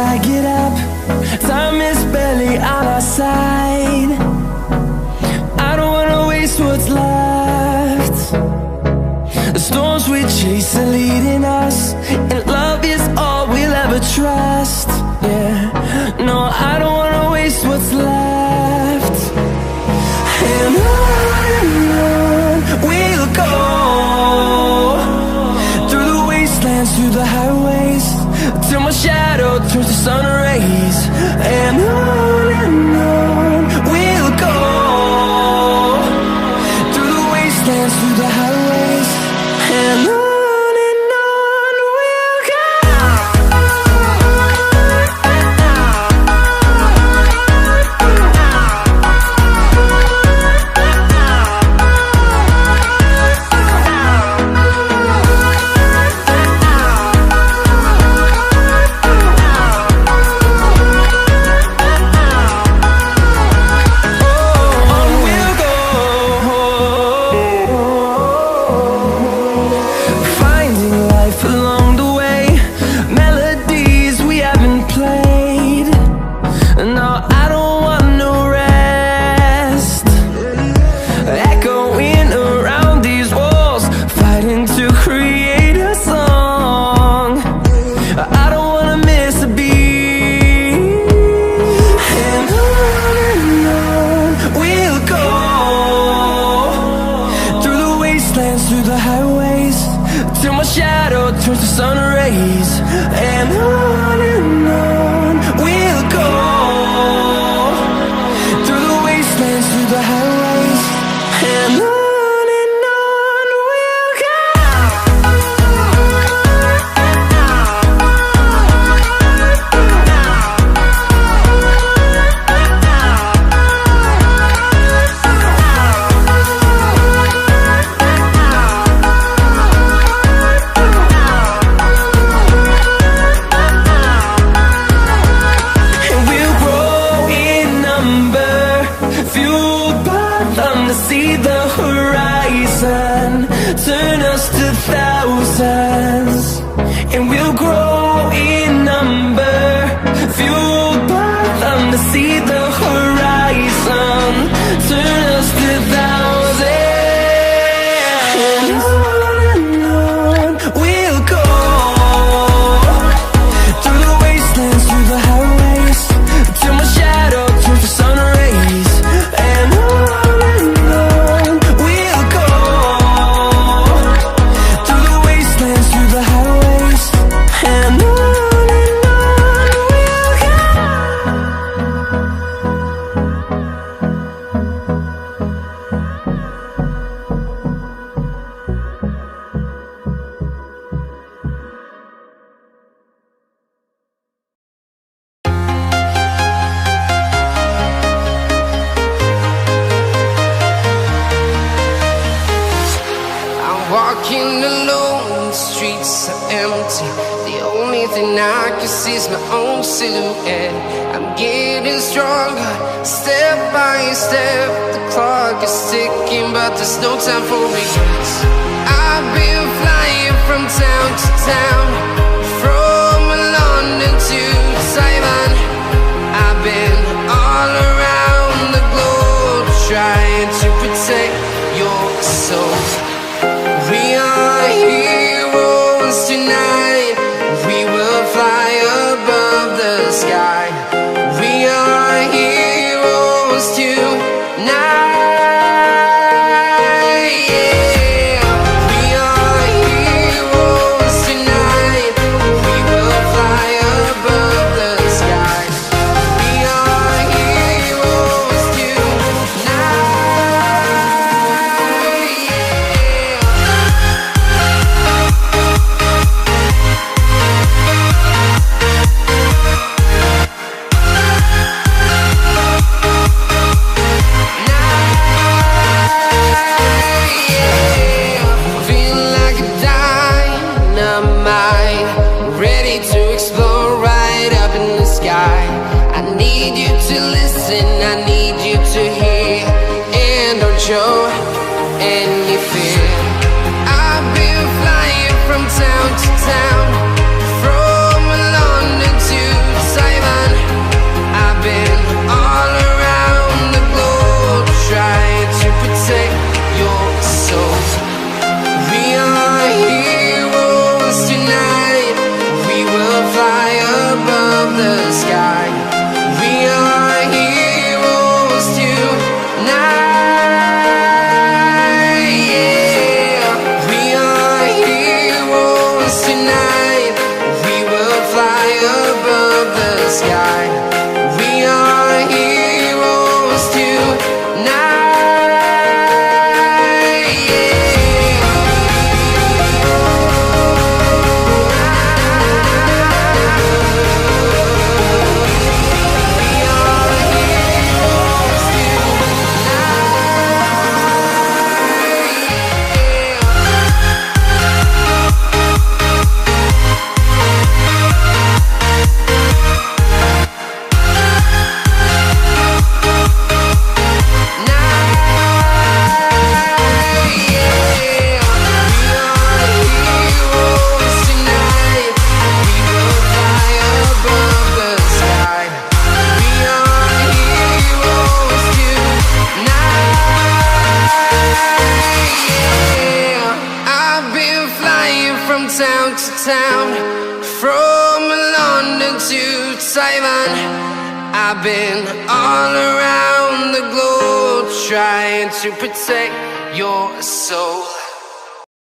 I get up, time is barely on our side. I don't wanna waste what's left. The storms we chase are leading us, and love is all we'll ever trust. Yeah, no, I don't wanna waste what's left. And on we'll go, through the wastelands, through the highways, till my shadow turns to sun rays. And on we'll go, through the wastelands, through the highways, and on we'll go. Through the highways, till my shadow turns to sun rays. And on we'll go, through the wastelands, through the highways, and on we'll go. See the horizon turn us to thousands, and we'll grow in number, fueled by them. To see the horizon turn us to thousands, and on we'll go, through the wastelands, through the highways, till my shadow turns to sun rays. And walking alone, the streets are empty. The only thing I can see is my own silhouette. I'm getting stronger, step by step. The clock is ticking, but there's no time for regrets. I've been flying from town to town, from London to Taiwan. I've been all around the globe, trying to protect your soul. We are heroes tonight. We will fly above the sky. We are heroes tonight. Yeah. We are heroes tonight. We will fly above the sky. We are heroes tonight. Show any fear. I've been flying from town to town, from London to town to town, from London to Taiwan. I've been all around the globe trying to protect your soul.